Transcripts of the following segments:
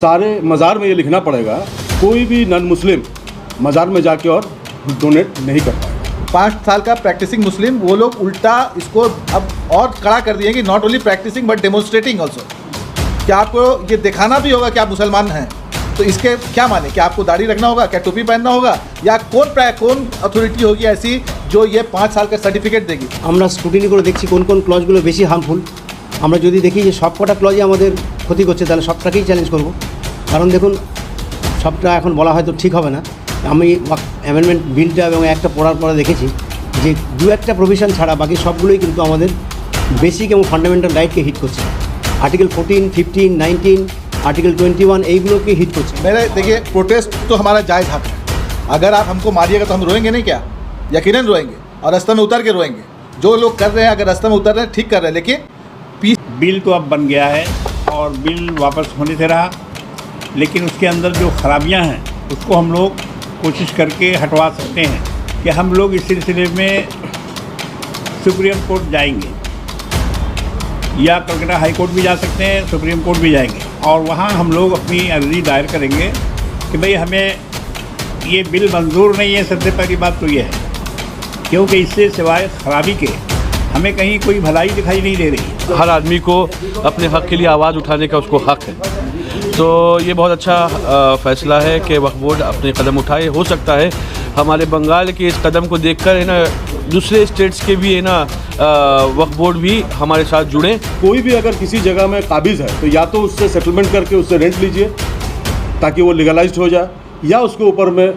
सारे मज़ार में ये लिखना पड़ेगा, कोई भी नॉन मुस्लिम मज़ार में जाके और डोनेट नहीं कर पाएगा। 5 साल का प्रैक्टिसिंग मुस्लिम, वो लोग उल्टा इसको अब और कड़ा कर दिए कि not only practising but demonstrating also. क्या आपको ये दिखाना भी होगा कि आप मुसलमान हैं, तो इसके क्या माने? क्या आपको दाढ़ी रखना होगा, क्या टोपी पहनना होगा, या कौन अथॉरिटी होगी ऐसी जो ये 5 साल का সার্টিফিকেট देगी? আমরা স্ক্রুটিনি করে দেখছি কোন কোন ক্লজগুলো বেশি হার্মফুল। আমরা যদি দেখি যে সবকটা ক্লজই আমাদের ক্ষতি করছে, তাহলে সবটাকেই চ্যালেঞ্জ করব। কারণ দেখুন, সবটা এখন বলা হয়তো ঠিক হবে না। আমি অ্যামেন্ডমেন্ট বিলটা এবং একটা পড়ার পরে দেখেছি যে 2-1টা প্রভিশন ছাড়া বাকি সবগুলোই কিন্তু আমাদের বেসিক এবং ফান্ডামেন্টাল রাইটকে হিট করছে। आर्टिकल 14, 15, 19, आर्टिकल 21 এইগুলোকে হিট করছে। मेरे देखिए, प्रोटेस्ट तो हमारा जायज़ हक है। अगर आप हमको मारिएगा तो हम रोएंगे नहीं क्या? यकीनन रोएंगे और रास्ते में उतर के रोएंगे। जो लोग कर रहे हैं, अगर रास्ते में उतर रहे हैं, ठीक कर रहे हैं, लेकिन बिल तो अब बन गया है और बिल वापस होने से रहा, लेकिन उसके अंदर जो खराबियां हैं उसको हम लोग कोशिश करके हटवा सकते हैं कि हम लोग इस सिलसिले में सुप्रीम कोर्ट जाएंगे या कलकत्ता हाई कोर्ट भी जा सकते हैं, सुप्रीम कोर्ट भी जाएंगे और वहाँ हम लोग अपनी अर्जी दायर करेंगे कि भाई हमें ये बिल मंजूर नहीं है। सबसे पहली बात तो ये है, क्योंकि इससे सिवाय खराबी के हमें कहीं कोई भलाई दिखाई नहीं दे रही है। हर आदमी को अपने हक़ के लिए आवाज़ उठाने का उसको हक़ है। तो ये बहुत अच्छा फ़ैसला है कि वक्फ बोर्ड अपने कदम उठाए। हो सकता है हमारे बंगाल के इस कदम को देखकर है ना दूसरे स्टेट्स के भी है ना वक्फ बोर्ड भी हमारे साथ जुड़े। कोई भी अगर किसी जगह में काबिज़ है तो या तो उससे सेटलमेंट करके उससे रेंट लीजिए ताकि वो लीगलाइज्ड हो जाए, या उसके ऊपर में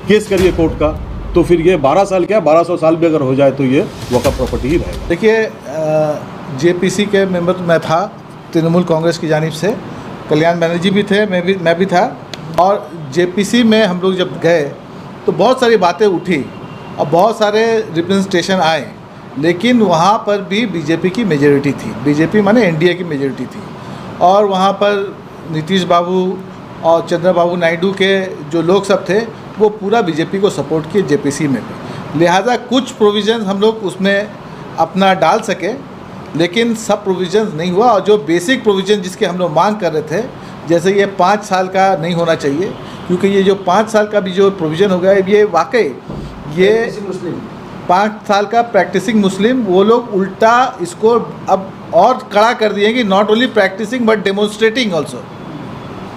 केस करिए कोर्ट का। तो फिर ये 12 साल क्या 1200 साल भी अगर हो जाए तो ये वक़्फ़ प्रॉपर्टी ही रहेगा। देखिए, जेपीसी के मेंबर मैं था, तृणमूल कांग्रेस की जानिब से कल्याण बनर्जी भी थे, मैं भी था। और जेपीसी में हम लोग जब गए तो बहुत सारी बातें उठी और बहुत सारे रिप्रेजेंटेशन आए, लेकिन वहाँ पर भी बीजेपी की मेजॉरिटी थी। बीजेपी माने एनडीए की मेजॉरिटी थी। और वहाँ पर नीतीश बाबू और चंद्रबाबू नायडू के जो लोग सब थे वो पूरा बीजेपी को सपोर्ट किए जेपीसी में भी। लिहाजा कुछ प्रोविज़न हम लोग उसमें अपना डाल सके, लेकिन सब प्रोविज़न नहीं हुआ। और जो बेसिक प्रोविज़न जिसके हम लोग मांग कर रहे थे, जैसे ये 5 साल का नहीं होना चाहिए, क्योंकि ये जो 5 साल का भी जो प्रोविज़न हो गया, ये वाकई ये 5 साल का प्रैक्टिसिंग मुस्लिम, वो लोग उल्टा इसको अब और कड़ा कर दिए कि not only practising but demonstrating also.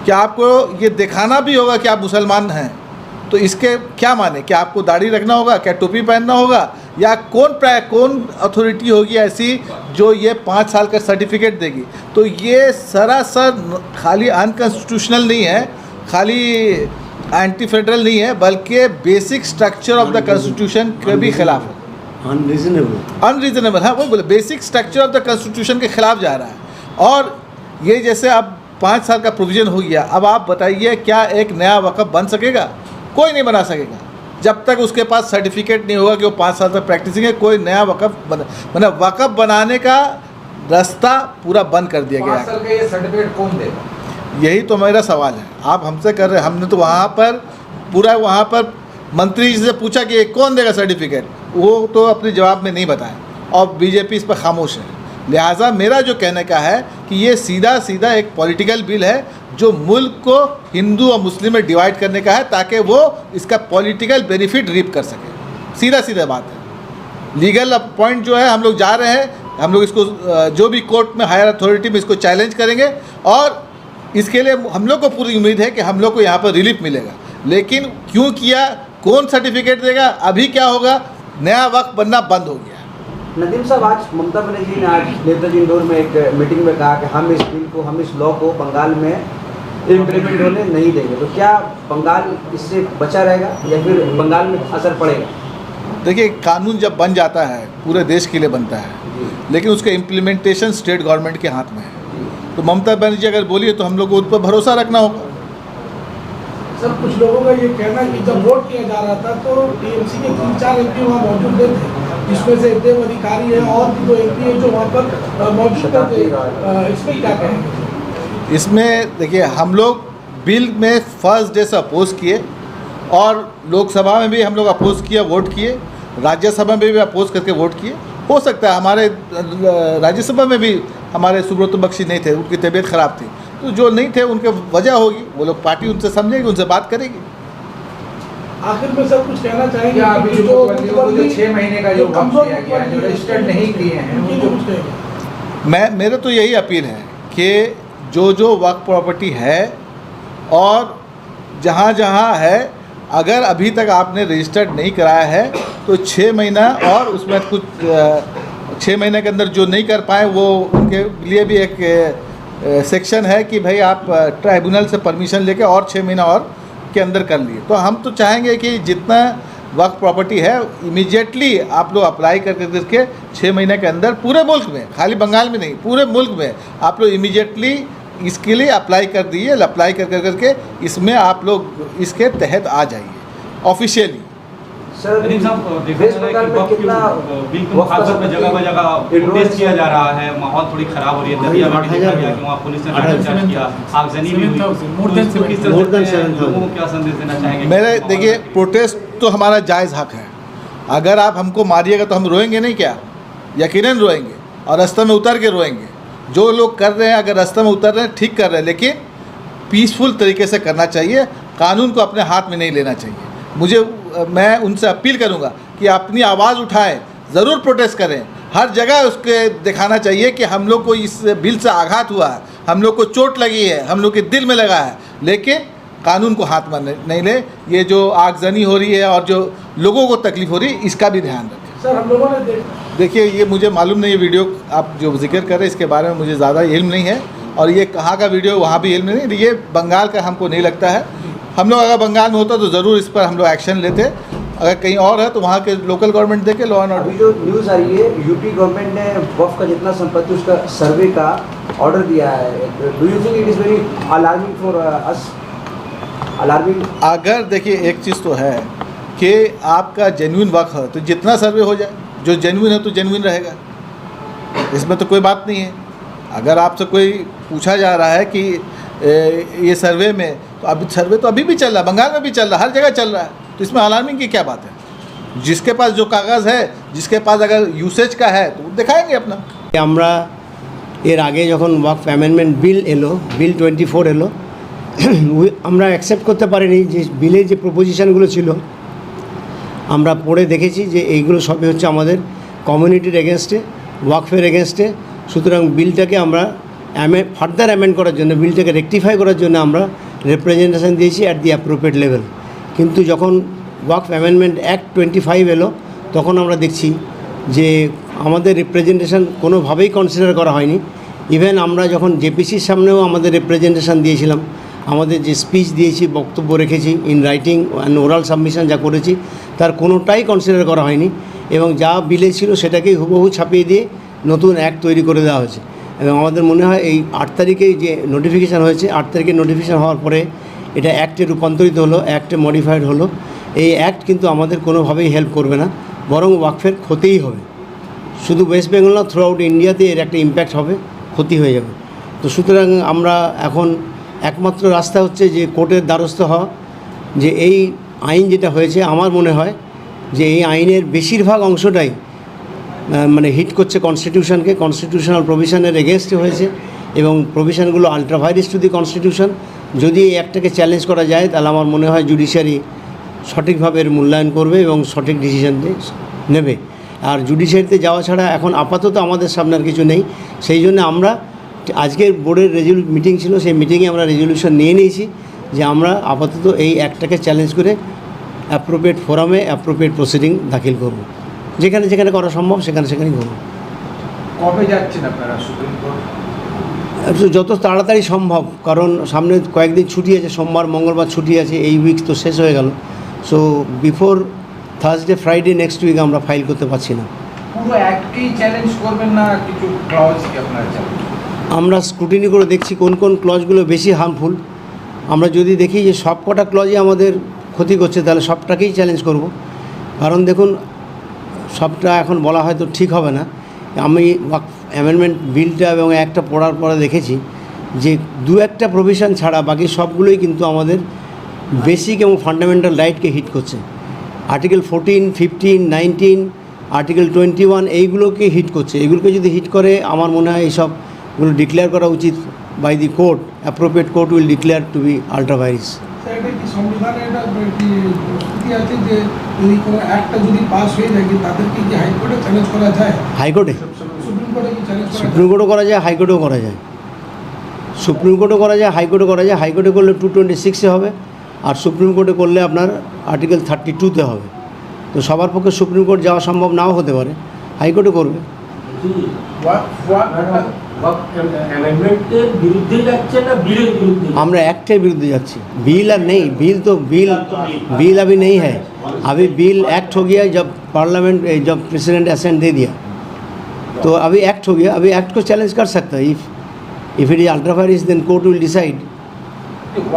क्या आपको ये दिखाना भी होगा कि आप मुसलमान हैं, तो इसके क्या माने? क्या आपको दाढ़ी रखना होगा, क्या टोपी पहनना होगा, या कौन अथॉरिटी होगी ऐसी जो ये 5 साल का सर्टिफिकेट देगी? तो ये सरासर खाली अनकॉन्स्टिट्यूशनल नहीं है, खाली एंटी फेडरल नहीं है, बल्कि basic structure of the constitution के भी खिलाफ है। अनरीजनेबल, हाँ वो बोले, basic structure of the constitution के खिलाफ जा रहा है। और ये जैसे अब 5 साल का प्रोविज़न हो गया, अब आप बताइए क्या एक नया वक़्फ़ बन सकेगा? कोई नहीं बना सकेगा जब तक उसके पास सर्टिफिकेट नहीं होगा कि वो 5 साल तक प्रैक्टिसिंग है। कोई नया वक़्फ़ वक़्फ़ बनाने का रास्ता पूरा बंद कर दिया गया है। 5 साल का ये सर्टिफिकेट कौन देगा? यही तो मेरा सवाल है, आप हमसे कर रहे हैं। हमने तो वहाँ पर मंत्री जी से पूछा कि कौन देगा सर्टिफिकेट, वो तो अपने जवाब में नहीं बताया और बीजेपी इस पर खामोश है। लिहाजा मेरा जो कहने का है कि ये सीधा एक पॉलिटिकल बिल है जो मुल्क को हिंदू और मुस्लिम में डिवाइड करने का है, ताकि वो इसका पॉलिटिकल बेनिफिट रीप कर सके। सीधा बात है। लीगल पॉइंट जो है, हम लोग जा रहे हैं, हम लोग इसको जो भी कोर्ट में हायर अथॉरिटी में इसको चैलेंज करेंगे और इसके लिए हम लोग को पूरी उम्मीद है कि हम लोग को यहाँ पर रिलीफ मिलेगा। लेकिन क्यों किया, कौन सर्टिफिकेट देगा, अभी क्या होगा, नया वक्त बनना बंद हो गया। नदीम साहब, आज ममता बनर्जी ने आज नेताजी इंदौर में एक मीटिंग में कहा कि हम इस बिल को, हम इस लॉ को बंगाल में इम्प्लीमेंट होने नहीं देंगे। तो क्या बंगाल इससे बचा रहेगा या फिर बंगाल में असर पड़ेगा? देखिए, कानून जब बन जाता है पूरे देश के लिए बनता है, लेकिन उसका इम्प्लीमेंटेशन स्टेट गवर्नमेंट के हाथ में है। तो ममता बनर्जी अगर बोलिए तो हम लोग को उस पर भरोसा रखना होगा। सर, कुछ लोगों का ये कहना है कि जब वोट किया जा रहा था तो टीएमसी के 3-4 एमपी वहाँ मौजूद थे, जिसमें से देव अधिकारी है और भी 2 एमपी है जो वहाँ पर मौजूद थे। इसमें क्या कहेंगे? इसमें देखिए, हम लोग बिल में फर्स्ट डे से अपोज किए और लोकसभा में भी हम लोग अपोज किया, वोट किए, राज्यसभा में भी अपोज करके वोट किए। हो सकता है हमारे राज्यसभा में भी हमारे सुब्रत बख्शी नहीं थे, उनकी तबीयत ख़राब थी, तो जो नहीं थे उनके वजह होगी, वो लोग पार्टी उनसे समझेगी, उनसे बात करेगी। आखिर में सर कुछ कहना चाहेंगे? क्या अभी जो मुतवल्लियों को जो 6 महीने का जो वक्त दिया गया है, जो मुतवल्ली रजिस्टर्ड नहीं किए हैं, उनके लिए उनको कुछ कहेंगे? मेरे तो यही अपील है कि जो वक्फ प्रॉपर्टी है और जहाँ जहाँ है, अगर अभी तक आपने रजिस्टर्ड नहीं कराया है तो 6 महीना, और उसमें कुछ 6 महीने के अंदर जो नहीं कर पाए वो उनके लिए भी एक सेक्शन है कि भाई आप ट्राइब्यूनल से परमिशन लेके और 6 महीना और के अंदर कर लिए। तो हम तो चाहेंगे कि जितना वक्फ प्रॉपर्टी है इमीडिएटली आप लोग अप्लाई करके 6 महीने के अंदर पूरे मुल्क में, खाली बंगाल में नहीं, पूरे मुल्क में आप लोग इमीडिएटली इसके लिए अप्लाई कर दिए। अप्लाई करके इसमें आप लोग इसके तहत आ जाइए ऑफिशियली। सर वेस्ट बंगाल में कितना मुखालफत में जगह प्रोटेस्ट किया जा रहा है, माहौल थोड़ी खराब हो रही है, दतिया में भी देखा गया कि वहाँ पुलिस ने लाठीचार्ज किया, आगजनी भी हुई, तो किस तरह से लोगों को क्या संदेश देना चाहेंगे? मेरे देखिए, प्रोटेस्ट तो हमारा जायज़ हक है। अगर आप हमको मारिएगा तो हम रोएंगे नहीं क्या? यकीनन रोएंगे, और रास्ते में उतर के रोएंगे। जो लोग कर रहे हैं, अगर रास्ते में उतर रहे हैं ठीक कर रहे हैं, लेकिन पीसफुल तरीके से करना चाहिए, कानून को अपने हाथ में नहीं लेना चाहिए। मैं उनसे अपील करूंगा कि अपनी आवाज़ उठाएं, ज़रूर प्रोटेस्ट करें, हर जगह उसके दिखाना चाहिए कि हम लोग को इस बिल से आघात हुआ है, हम लोग को चोट लगी है, हम लोग के दिल में लगा है, लेकिन कानून को हाथ में नहीं ले। ये जो आगजनी हो रही है और जो लोगों को तकलीफ हो रही है, इसका भी ध्यान रखें। सर हम लोगों ने देखिए, ये मुझे मालूम नहीं, ये वीडियो आप जो जिक्र कर रहे हैं इसके बारे में मुझे ज़्यादा इल्म नहीं है, और ये कहाँ का वीडियो वहाँ भी इल्म नहीं, ये बंगाल का हमको नहीं लगता है। हम लोग अगर बंगाल में होता तो ज़रूर इस पर हम लोग एक्शन लेते, अगर कहीं और है तो वहाँ के लोकल गवर्नमेंट देखे लॉ एंड ऑर्डर। अभी जो न्यूज़ आ रही है, यूपी गवर्नमेंट ने वक्फ का जितना संपत्ति उसका सर्वे का ऑर्डर दिया है। Do you think it is very alarming for us? Alarming. अगर देखिए, एक चीज़ तो है कि आपका जेन्युइन वक्फ है तो जितना सर्वे हो जाए, जो जेन्युइन है तो जेन्युइन रहेगा, इसमें तो कोई बात नहीं है। अगर आपसे कोई पूछा जा रहा है कि ये सर्वे में, तो अभी सर्वे तो अभी भी चल रहा है, बंगाल में भी चल रहा है, हर जगह चल रहा है, तो इसमें अलार्मिंग की क्या बात है? जिसके पास जो कागज़ है, जिसके पास अगर यूसेज का है तो वो दिखाएंगे अपना। আমরা এর আগে যখন ওয়াকফ অ্যামেন্ডমেন্ট বিল এলো, বিল 24 এলো, আমরা অ্যাকসেপ্ট করতে পারিনি যে বিলে যে প্রপোজিশনগুলো ছিল আমরা পড়ে দেখেছি যে এইগুলো সবই হচ্ছে আমাদের কমিউনিটির এগেনস্টে, ওয়াকফের এগেনস্টে। সুতরাং বিলটাকে আমরা ফার্দার অ্যামেন্ড করার জন্য, বিলটাকে রেকটিফাই করার জন্য আমরা রিপ্রেজেন্টেশন দিয়েছি অ্যাট দি অ্যাপ্রোপ্রিয়েট লেভেল। কিন্তু যখন ওয়াকফ অ্যামেন্ডমেন্ট অ্যাক্ট 25 এলো, তখন আমরা দেখছি যে আমাদের রিপ্রেজেন্টেশন কোনোভাবেই কনসিডার করা হয়নি। ইভেন আমরা যখন জেপিসির সামনেও আমাদের রিপ্রেজেন্টেশন দিয়েছিলাম, আমাদের যে স্পিচ দিয়েছি, বক্তব্য রেখেছি, in writing and oral submission যা করেছি, তার কোনোটাই কনসিডার করা হয়নি, এবং যা বিলে ছিল সেটাকেই হুবহু ছাপিয়ে দিয়ে নতুন অ্যাক্ট তৈরি করে দেওয়া হয়েছে। এবং আমাদের মনে হয় এই 8 তারিখে যে নোটিফিকেশান হয়েছে, 8 তারিখে নোটিফিকেশান হওয়ার পরে এটা অ্যাক্টে রূপান্তরিত হলো, অ্যাক্টে মডিফাইড হলো। এই অ্যাক্ট কিন্তু আমাদের কোনোভাবেই হেল্প করবে না, বরং ওয়াকফের ক্ষতিই হবে। শুধু ওয়েস্ট বেঙ্গল না, থ্রু আউট ইন্ডিয়াতে এর একটা ইম্প্যাক্ট হবে, ক্ষতি হয়ে যাবে। তো সুতরাং আমরা এখন একমাত্র রাস্তা হচ্ছে যে কোর্টের দ্বারস্থ হওয়া, যে এই আইন যেটা হয়েছে, আমার মনে হয় যে এই আইনের বেশিরভাগ অংশটাই মানে হিট করছে কনস্টিটিউশনকে, কনস্টিটিউশনাল প্রভিশনের এগেনস্টে হয়েছে, এবং প্রভিশনগুলো আলট্রাভাইরাস টু দি কনস্টিটিউশন। যদি এই একটাকে চ্যালেঞ্জ করা যায়, তাহলে আমার মনে হয় জুডিশিয়ারি সঠিকভাবে এর মূল্যায়ন করবে এবং সঠিক ডিসিশন নেবে। আর জুডিশিয়ারিতে যাওয়া ছাড়া এখন আপাতত আমাদের সামনে আর কিছু নেই। সেই জন্য আমরা আজকের বোর্ডের মিটিং ছিল, সেই মিটিংয়ে আমরা রেজলিউশন নিয়ে নিয়েছি যে আমরা আপাতত এই অ্যাক্টটাকে চ্যালেঞ্জ করে অ্যাপ্রোপ্রিয়েট ফোরামে অ্যাপ্রোপ্রিয়েট প্রসিডিং দাখিল করব, যেখানে যেখানে করা সম্ভব সেখানেই করব। কবে যাচ্ছেন আপনারা সুপ্রিম কোর্ট? যত তাড়াতাড়ি সম্ভব, কারণ সামনে কয়েকদিন ছুটি আছে, সোমবার মঙ্গলবার ছুটি আছে, এই উইক তো শেষ হয়ে গেল। So before Thursday Friday next week আমরা ফাইল করতে পারছি না। পুরো অ্যাক্টকেই চ্যালেঞ্জ করবেন না কিছু ক্লজ কি আপনারা চান? আমরা স্ক্রুটিনি করে দেখছি কোন কোন ক্লজগুলো বেশি হার্মফুল। আমরা যদি দেখি যে সব কটা ক্লজই আমাদের ক্ষতি করছে, তাহলে সবটাকেই চ্যালেঞ্জ করব। কারণ দেখুন, সবটা এখন বলা হয়তো ঠিক হবে না। আমি অ্যামেন্ডমেন্ট বিলটা এবং একটা পড়ার পরে দেখেছি যে 2-1টা প্রভিশন ছাড়া বাকি সবগুলোই কিন্তু আমাদের বেসিক এবং ফান্ডামেন্টাল রাইটকে হিট করছে। আর্টিকেল 14, 15, 19, আর্টিকেল 21 এইগুলোকে হিট করছে। এইগুলোকে যদি হিট করে, আমার মনে হয় এইসবগুলো ডিক্লেয়ার করা উচিত by the court, appropriate court will declare to be ultra virus. এটা কি সংবিধানে এটা কি প্রস্তুতি আছে যে যদি কোনো একটা যদি পাস হয়ে যায় তাদেরকে কি হাইকোর্টে চ্যালেঞ্জ করা যায়? হাইকোর্টে সুপ্রিম কোর্টে কি চ্যালেঞ্জ করা যায়? সুপ্রিম কোর্টও করা যায়, হাইকোর্টেও করা যায়। সুপ্রিম কোর্টও করা যায়, হাইকোর্টে করা যায়। হাইকোর্টে করলে 226-এ হবে, আর সুপ্রিম কোর্টে করলে আপনার আর্টিকেল 32-তে হবে। তো সবার পক্ষে সুপ্রিম কোর্ট যাওয়া সম্ভব নাও হতে পারে, হাইকোর্টে করবে। আমরা অ্যাক্টের বিरुद्ध যাচ্ছি, बिल अब नहीं, बिल अभी नहीं है। अभी बिल एक्ट हो गया जब पार्लियामेंट जब प्रेसिडेंट असेंट दे दिया, तो अभी एक्ट हो गया। अभी एक्ट को चैलेंज कर सकता है। If it is ultra vires then court will decide.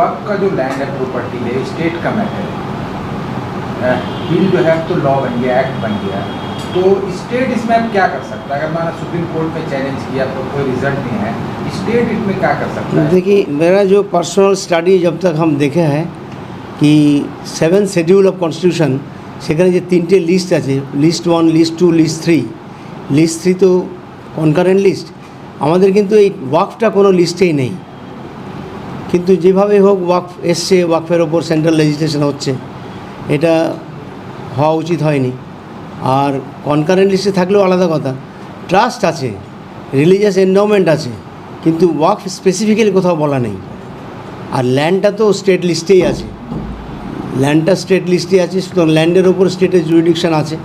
वक्त का जो लैंड है प्रॉपर्टी है स्टेट का मैटर है, बिल जो है तो लॉ बन गया, एक्ट बन गया, तो स्टेट इसमें अब क्या कर सकता है? अगर मैंने सुप्रीम कोर्ट में चैलेंज किया तो कोई रिजल्ट नहीं है, स्टेट इसमें क्या कर सकता है? देखिए, मेरा जो पर्सनल स्टडी जब तक हम देखे हैं कि 7 शेड्यूल ऑफ कॉन्स्टिट्यूशन সেখানে যে 3টে লিস্ট আছে, লিস্ট 1, লিস্ট 2, লিস্ট 3। লিস্ট 3 তো কনকারেন্ট লিস্ট, আমাদের কিন্তু এই ওয়াকফটা কোনো লিস্টেই নেই। কিন্তু যেভাবে হোক ওয়াকফ এসছে, ওয়াকফের ওপর সেন্ট্রাল লেজিসলেশন হচ্ছে, এটা হওয়া উচিত হয়নি। আর কনকারেন্ট লিস্টে থাকলেও আলাদা কথা, ট্রাস্ট আছে, রিলিজিয়াস এন্ডাওমেন্ট আছে, কিন্তু ওয়াকফ স্পেসিফিক্যালি কোথাও বলা নেই। আর ল্যান্ডটা তো স্টেট লিস্টেই আছে, ল্যান্ডটা স্টেট লিস্টে আছে, সুতরাং ল্যান্ডের ওপর স্টেটের জুরিডিকশন আছে।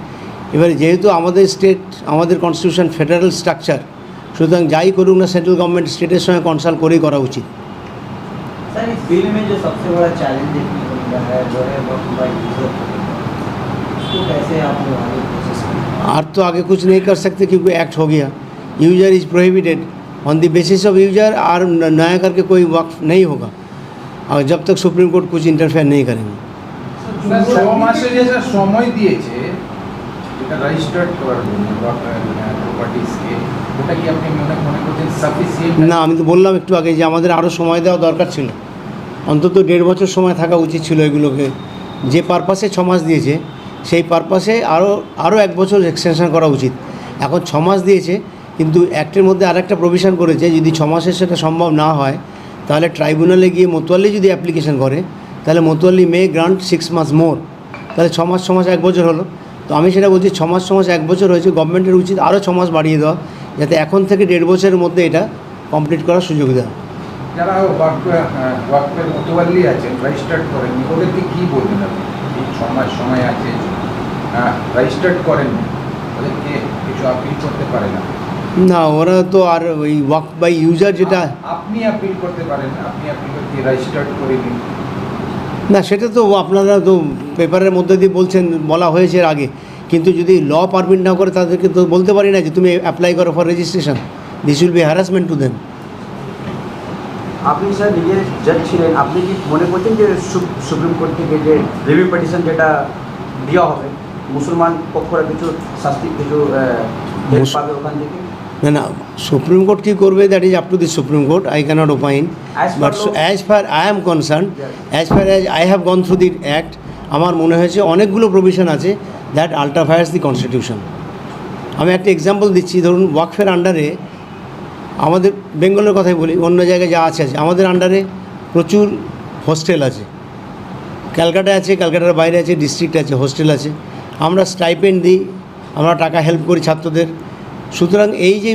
এবারে যেহেতু আমাদের স্টেট, আমাদের কনস্টিটিউশন ফেডারেল স্ট্রাকচার, সুতরাং যাই করুক না সেন্ট্রাল গভর্নমেন্ট স্টেটের সঙ্গে কনসাল্ট করেই করা উচিত। सर, इस बिल में जो सबसे बड़ा चैलेंज देखने को मिला है जो है वक्त बाय यूजर, उसको कैसे आप लोग आगे कोशिश करेंगे? और तो आगे कुछ नहीं कर सकते क्योंकि एक्ट हो गया। User is prohibited on the basis of user, और नया करके कोई वक्फ नहीं होगा और जब तक सुप्रीम कोर्ट कुछ इंटरफेयर नहीं करेंगे। স্যার 6 মাসের যে স্যার সময় দিয়েছে এটা রেজিস্টার্ড করার জন্য প্রপার্টিজকে, ওটা কি আপনি মনে করছেন সাফিসিয়েন্ট? না, আমি তো বললাম একটু আগে যে আমাদের আরও সময় দেওয়া দরকার ছিল, অন্তত 1.5 বছর সময় থাকা উচিত ছিল এগুলোকে। যে পারপাসে 6 মাস দিয়েছে সেই পারপাসে আরও 1 বছর এক্সটেনশন করা উচিত। এখন 6 মাস দিয়েছে, কিন্তু অ্যাক্টের মধ্যে আরেকটা প্রভিশন করেছে, যদি 6 মাসে সেটা সম্ভব না হয় তাহলে ট্রাইব্যুনালে গিয়ে মোতোয়াল্লি যদি অ্যাপ্লিকেশন করে তাহলে মোতোয়াল্লি মে গ্রান্ট 6 মাস মোর, তাহলে 6 মাস 1 বছর হলো। তো আমি সেটা বলছি 6 মাস 1 বছর হয়েছে, গভর্নমেন্টের উচিত আরও 6 মাস বাড়িয়ে দেওয়া, যাতে এখন থেকে 1.5 বছরের মধ্যে এটা কমপ্লিট করার সুযোগ দেওয়া। যারা ওয়াকফের মোতোয়াল্লি আছেন, রেজিস্টার্ড করেননি, ওদেরকে কী বলবেন আপনি? এই 6 মাস সময় আছে, রেজিস্টার্ড করেননি, ওদেরকে কিছু আপিল করতে পারে না? না, ওরা তো আর ওই ওয়াক বাই ইউজার যেটা, আপনি আপিল করতে পারেন, আপনি আপিল করতে রেজিস্টার্ড করে নিন। না সেটা তো আপনারা তো পেপারের মধ্যে দিয়ে বলছেন, বলা হয়েছে এর আগে, কিন্তু যদি ল পারমিট না করে তাদেরকে তো বলতে পারি না যে তুমি অ্যাপ্লাই করো for registration. This will be harassment to them. আপনি স্যার নিজের জজ ছিলেন, আপনি কি মনে করছেন যে সুপ্রিম কোর্ট থেকে যে রিভিউ পিটিশন যেটা দেওয়া হবে মুসলমান পক্ষরা কিছু শাস্তি, কিছু পাবে ওখান থেকে? না, সুপ্রিম কোর্ট কী করবে that is up to the supreme court, I cannot opine. But as far I am concern, as far as I have gone through the act, আমার মনে হয়েছে অনেকগুলো প্রভিশন আছে দ্যাট আল্ট্রাভায়ার্স দি কনস্টিটিউশন। আমি একটা example দিচ্ছি, ধরুন ওয়াকফের আন্ডারে, আমাদের বেঙ্গলের কথাই বলি, অন্য জায়গায় যা আছে, আমাদের আন্ডারে প্রচুর হোস্টেল আছে, ক্যালকাটায় আছে, ক্যালকাটার বাইরে আছে, ডিস্ট্রিক্ট আছে, হোস্টেল আছে, আমরা স্টাইপেন্ড দিই, আমরা টাকা হেল্প করি ছাত্রদের। সুতরাং এই যে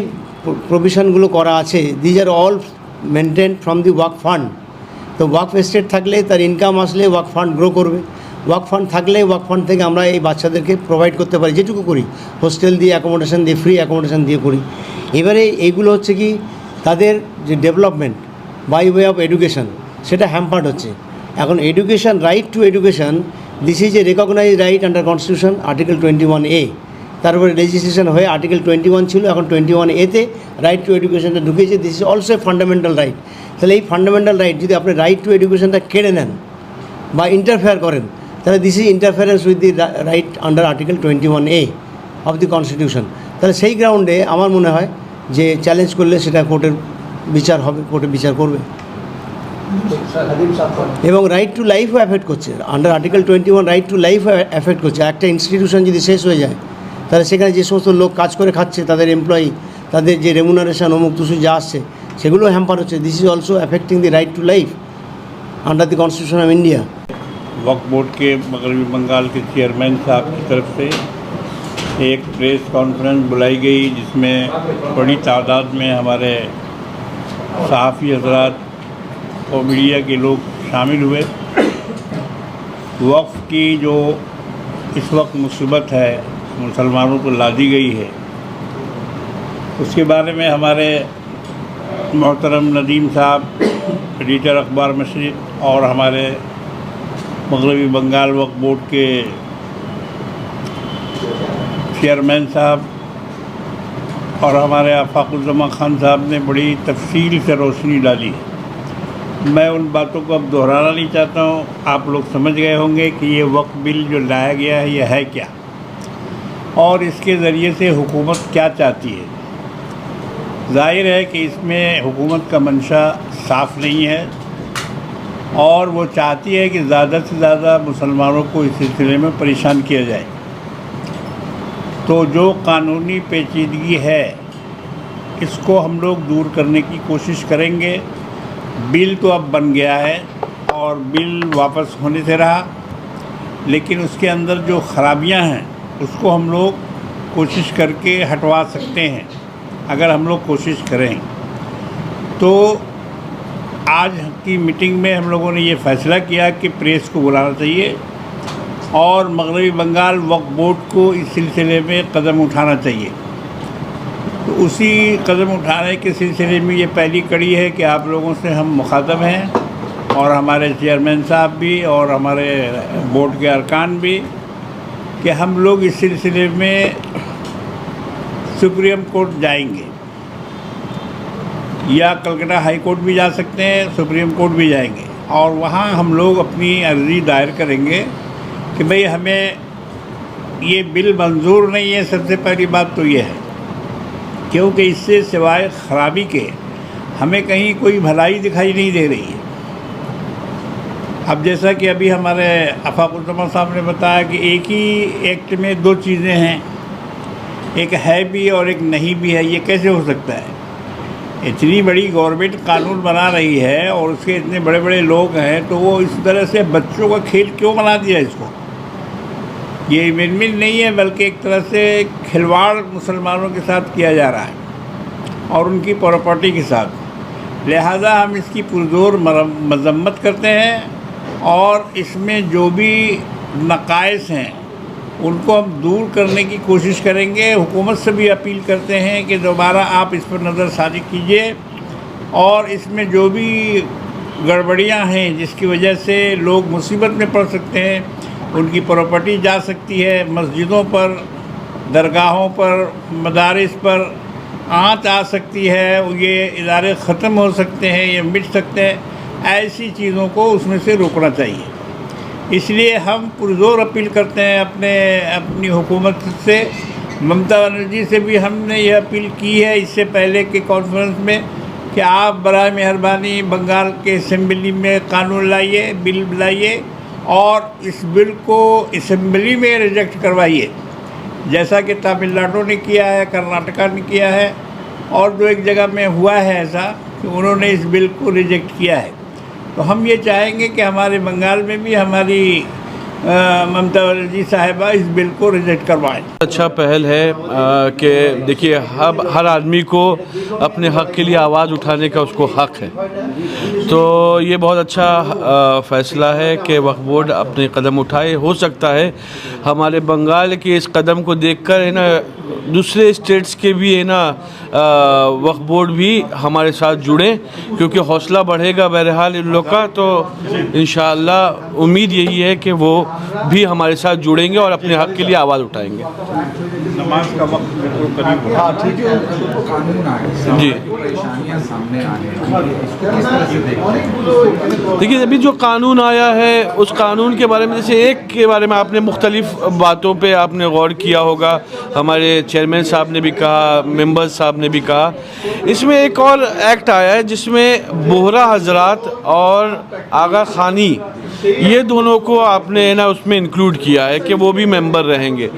প্রভিশনগুলো করা আছে, these are all maintain from the walk fund. তো ওয়াকফ এস্টেট থাকলে তার ইনকাম আসলে ওয়াক ফান্ড গ্রো করবে, ওয়াক ফান্ড থাকলে ওয়াক ফান্ড থেকে আমরা এই বাচ্চাদেরকে প্রোভাইড করতে পারি, যেটুকু করি হোস্টেল দিয়ে, অ্যাকোমোডেশন দিয়ে, ফ্রি অ্যাকোমোডেশন দিয়ে করি। এবারে এইগুলো হচ্ছে কি তাদের যে development by way of education, সেটা হ্যাম্পার্ড হচ্ছে। এখন education, right to education, this is a recognise right under constitution article 21A। তারপরে রেজিস্ট্রেশন হয়ে আর্টিকেল 21 ছিল, এখন 21A-তে রাইট টু এডুকেশনটা ঢুকেছে। This is also a fundamental right. তাহলে এই ফান্ডামেন্টাল রাইট যদি আপনি রাইট টু এডুকেশনটা কেড়ে নেন বা ইন্টারফেয়ার করেন, তাহলে this is interference with the right under article 21A of the constitution. তাহলে সেই গ্রাউন্ডে আমার মনে হয় যে চ্যালেঞ্জ করলে সেটা কোর্টের বিচার হবে, কোর্টে বিচার করবে। এবং রাইট টু লাইফও অ্যাফেক্ট করছে, আন্ডার আর্টিকেল 21 রাইট টু লাইফও অ্যাফেক্ট করছে। একটা ইনস্টিটিউশন যদি শেষ হয়ে যায়, তাহলে সেখানে যে সমস্ত লোক কাজ করে খাচ্ছে, তাদের এমপ্লয়ি, তাদের যে রেমুনারেশন অমুক তুসু যা আসছে, সেগুলো হ্যাম্পার হচ্ছে। This is also affecting the right to life under the constitution of India. Waqf board के मगरबी बंगाल के चेयरमैन साहब की तरफ से एक प्रेस कॉन्फ्रेंस बुलाई गई, जिसमें बड़ी तादाद में हमारे सहाफ़ी हजरात और मीडिया के लोग शामिल हुए। वक्फ की जो इस वक्त मुसीबत है मुसलमानों को लादी गई है, उसके बारे में हमारे मोहतरम नदीम साहब, एडिटर अखबार मशरिक़, और हमारे मगरबी बंगाल वक्फ बोर्ड के चेयरमैन साहब और हमारे आफाकुज़्ज़मा खान साहब ने बड़ी तफसील से रोशनी डाली। मैं उन बातों को अब दोहराना नहीं चाहता हूँ। आप लोग समझ गए होंगे कि ये वक्फ बिल जो लाया गया है ये है क्या, और इसके ज़रिए से हुकूमत क्या चाहती है। ज़ाहिर है कि इसमें हुकूमत का मंशा साफ़ नहीं है, और वो चाहती है कि ज़्यादा से ज़्यादा मुसलमानों को इस सिलसिले में परेशान किया जाए। तो जो कानूनी पेचीदगी है इसको हम लोग दूर करने की कोशिश करेंगे। बिल तो अब बन गया है और बिल वापस होने से रहा, लेकिन उसके अंदर जो ख़राबियां हैं उसको हम लोग कोशिश करके हटवा सकते हैं अगर हम लोग कोशिश करें। तो आज की मीटिंग में हम लोगों ने ये फ़ैसला किया कि प्रेस को बुलाना चाहिए और मगरबी बंगाल वक्फ बोर्ड को इस सिलसिले में कदम उठाना चाहिए। तो उसी कदम उठाने के सिलसिले में ये पहली कड़ी है कि आप लोगों से हम मुखातब हैं, और हमारे चेयरमैन साहब भी और हमारे बोर्ड के अरकान भी, कि हम लोग इस सिलसिले में सुप्रीम कोर्ट जाएंगे, या कलकत्ता हाई कोर्ट भी जा सकते हैं, सुप्रीम कोर्ट भी जाएंगे, और वहाँ हम लोग अपनी अर्ज़ी दायर करेंगे कि भाई हमें ये बिल मंजूर नहीं है। सबसे पहली बात तो ये है, क्योंकि इससे सिवाय ख़राबी के हमें कहीं कोई भलाई दिखाई नहीं दे रही है। अब जैसा कि अभी हमारे आफाकुज़्ज़मा साहब ने बताया कि एक ही एक्ट में दो चीज़ें हैं, एक है भी और एक नहीं भी है। ये कैसे हो सकता है? इतनी बड़ी गवर्नमेंट कानून बना रही है और उसके इतने बड़े बड़े लोग हैं, तो वो इस तरह से बच्चों का खेल क्यों बना दिया इसको? ये अमेंडमेंट नहीं है, बल्कि एक तरह से खिलवाड़ मुसलमानों के साथ किया जा रहा है और उनकी प्रॉपर्टी के साथ। लिहाजा हम इसकी पुरजोर मजम्मत करते हैं, और इसमें जो भी नकाइस हैं उनको हम दूर करने की कोशिश करेंगे। हुकूमत से भी अपील करते हैं कि दोबारा आप इस पर नज़रसानी कीजिए, और इसमें जो भी गड़बड़ियां हैं जिसकी वजह से लोग मुसीबत में पड़ सकते हैं, उनकी प्रॉपर्टी जा सकती है, मस्जिदों पर, दरगाहों पर, मदारिस पर आँच आ सकती है, ये इदारे ख़त्म हो सकते हैं, ये मिट सकते हैं। ऐसी चीज़ों को उसमें से रोकना चाहिए। इसलिए हम पुरज़ोर अपील करते हैं अपनी हुकूमत से। ममता बनर्जी से भी हमने ये अपील की है इससे पहले के कॉन्फ्रेंस में कि आप बराए मेहरबानी बंगाल के असेंबली में कानून लाइए, बिल लाइए, और इस बिल को असेंबली में रिजेक्ट करवाइए, जैसा कि तमिलनाडु ने किया है, कर्नाटका ने किया है, और दो एक जगह में हुआ है ऐसा कि उन्होंने इस बिल को रिजेक्ट किया है। तो हम ये चाहेंगे कि हमारे बंगाल में भी हमारी ममता बनर्जी साहिबा इस बिल को रिजेक्ट करवाएं। अच्छा पहल है कि देखिए हर आदमी को अपने हक़ के लिए आवाज़ उठाने का उसको हक़ है। तो ये बहुत अच्छा फ़ैसला है कि वक्फ बोर्ड अपने कदम उठाए। हो सकता है हमारे बंगाल के इस कदम को देखकर है ना दूसरे स्टेट्स के भी है ना वक्फ बोर्ड भी हमारे साथ जुड़ें, क्योंकि हौसला बढ़ेगा बहरहाल इन लोग का। तो इंशाअल्लाह उम्मीद यही है कि वो भी हमारे साथ जुड़ेंगे और अपने हक़ के लिए आवाज़ उठाएंगे। नमाज का वक्त बिल्कुल करीब हो रहा है। जी देखिए, अभी जो कानून आया है उस कानून के बारे में, जैसे एक के बारे में आपने मुख्तलिफ बातों पे आपने गौर किया होगा, हमारे चेयरमैन साहब ने भी कहा, मेंबर्स साहब ने भी कहा, इसमें एक और एक्ट आया है जिसमें बोहरा हजरात और आगा खानी ये दोनों को आपने ना उसमें इंक्लूड किया है कि वो भी मेंबर रहेंगे।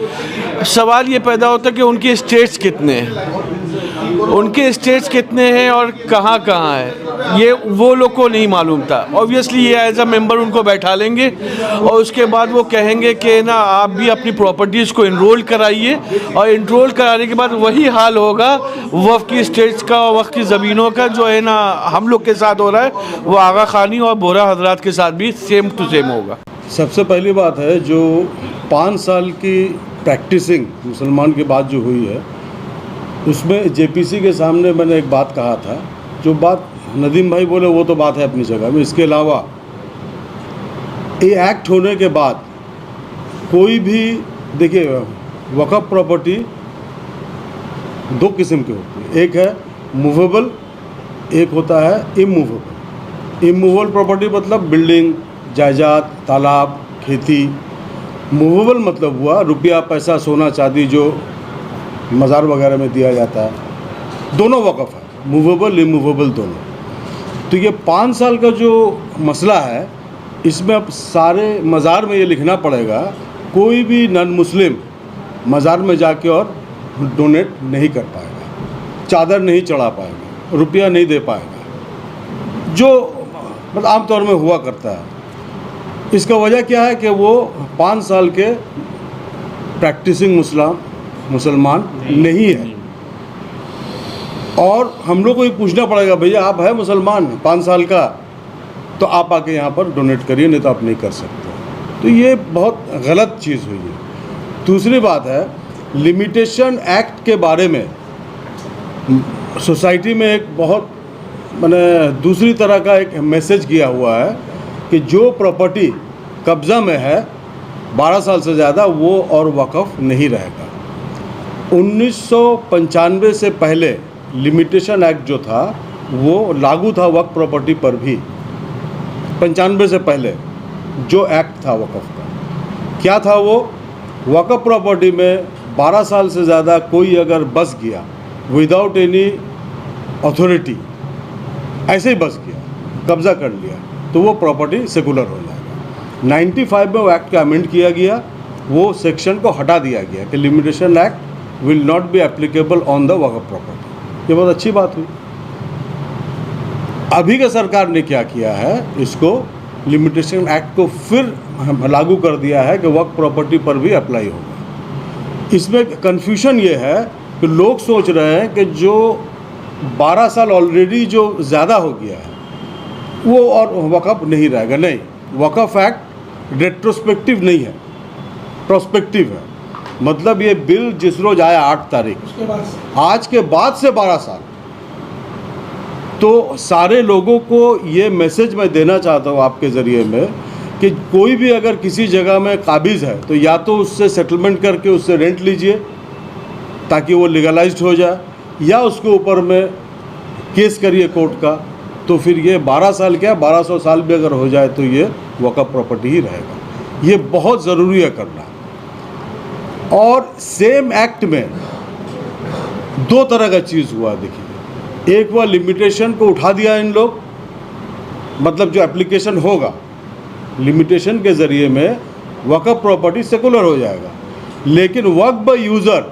सवाल ये पैदा होता है कि उनके स्टेट्स कितने हैं। उनके स्टेट्स कितने हैं और कहाँ कहाँ है ये वो लोग को नहीं मालूम था। ऑब्वियसली ये एज अ मेंबर उनको बैठा लेंगे और उसके बाद वो कहेंगे कि ना आप भी अपनी प्रॉपर्टीज़ को इनरोल कराइए, और इनरोल कराने के बाद वही हाल होगा वफ़ की स्टेट्स का और वफ़ की ज़मीनों का जो है ना हम लोग के साथ हो रहा है, वो आगा खानी और बोरा हजरात के साथ भी सेम टू सेम होगा। सबसे पहली बात है जो 5 साल की प्रैक्टिसिंग मुसलमान की बात जो हुई है, उसमें जेपीसी के सामने मैंने एक बात कहा था, जो बात नदीम भाई बोले वो तो बात है अपनी जगह में। इसके अलावा ये एक्ट होने के बाद कोई भी, देखिए वक़्फ़ प्रॉपर्टी 2 किस्म की होती है, एक है मूवेबल, एक होता है इमूवेबल। इमूवेबल प्रॉपर्टी मतलब बिल्डिंग, जायदाद, तालाब, खेती। मूवेबल मतलब हुआ रुपया, पैसा, सोना, चांदी जो मज़ार वगैरह में दिया जाता है। दोनों वक़्फ़ है, मूवेबल इमूवेबल दोनों। तो ये 5 साल का जो मसला है, इसमें अब सारे मज़ार में ये लिखना पड़ेगा कोई भी नॉन मुस्लिम मज़ार में जाके और डोनेट नहीं कर पाएगा, चादर नहीं चढ़ा पाएगा, रुपया नहीं दे पाएगा, जो मतलब आमतौर में हुआ करता है। इसका वजह क्या है कि वो 5 साल के प्रैक्टिसिंग मुसलमान नहीं है। और हम लोग को ये पूछना पड़ेगा, भैया आप है मुसलमान 5 साल का, तो आप आके यहाँ पर डोनेट करिए, नहीं तो आप नहीं कर सकते। तो ये बहुत गलत चीज़ हुई है। दूसरी बात है, लिमिटेशन एक्ट के बारे में सोसाइटी में एक बहुत मैंने दूसरी तरह का एक मैसेज किया हुआ है कि जो प्रॉपर्टी कब्ज़ा में है 12 साल से ज़्यादा वो और वक़्फ़ नहीं रहेगा। 1995 से पहले लिमिटेशन एक्ट जो था वो लागू था वक्फ प्रॉपर्टी पर भी। 95 से पहले जो एक्ट था वक़्फ़ का, क्या था वो? वक़्फ़ प्रॉपर्टी में 12 साल से ज़्यादा कोई अगर बस गया विदाउट एनी अथॉरिटी, ऐसे ही बस गया, कब्ज़ा कर लिया, तो वो प्रॉपर्टी सेकुलर हो जाएगा। 95 में वो एक्ट का अमेंड किया गया, वो सेक्शन को हटा दिया गया कि limitation act will not be applicable on the Waqf property. ये बहुत अच्छी बात हुई। अभी के सरकार ने क्या किया है, इसको लिमिटेशन एक्ट को फिर लागू कर दिया है कि वक़्फ़ प्रॉपर्टी पर भी अप्लाई होगा। इसमें कन्फ्यूजन ये है कि लोग सोच रहे हैं कि जो 12 साल ऑलरेडी जो ज़्यादा हो गया है वो और वक़्फ़ नहीं रहेगा। नहीं, वक़्फ़ एक्ट रेट्रोस्पेक्टिव नहीं है, प्रोस्पेक्टिव है। मतलब ये बिल जिस रोज़ आया 8 तारीख, आज के बाद से 12 साल। तो सारे लोगों को ये मैसेज मैं देना चाहता हूँ आपके ज़रिए में कि कोई भी अगर किसी जगह में काबिज़ है तो या तो उससे सेटलमेंट करके उससे रेंट लीजिए ताकि वो लीगलाइज्ड हो जाए, या उसके ऊपर में केस करिए कोर्ट का। तो फिर ये 12 साल क्या 1200 साल भी अगर हो जाए तो ये वक़्फ़ प्रॉपर्टी ही रहेगा। ये बहुत ज़रूरी है करना। और सेम एक्ट में 2 तरह का चीज़ हुआ। देखिए, एक हुआ लिमिटेशन को उठा दिया इन लोग, मतलब जो एप्लीकेशन होगा लिमिटेशन के ज़रिए में वक़्फ़ प्रॉपर्टी सेकुलर हो जाएगा। लेकिन वक्फ यूज़र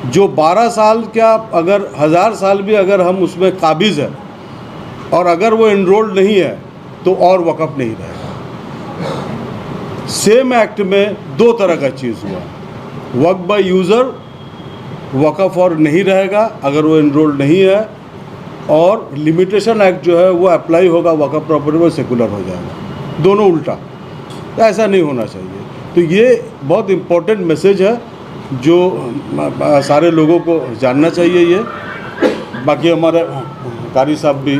जो 12 साल क्या अगर 1000 साल भी अगर हम उसमें काबिज़ है और अगर वो इनरोल्ड नहीं है तो और वक़्फ़ नहीं रहेगा। सेम एक्ट में 2 तरह का चीज़ हुआ, वक्फ यूज़र वक़्फ़ और नहीं रहेगा अगर वो इनरोल्ड नहीं है, और लिमिटेशन एक्ट जो है वो अप्लाई होगा वक़्फ़ प्रॉपर्टी में, सेकुलर हो जाएगा। दोनों उल्टा, तो ऐसा नहीं होना चाहिए। तो ये बहुत इम्पोर्टेंट मैसेज है जो सारे लोगों को जानना चाहिए। ये बाकी हमारे कारी साहब भी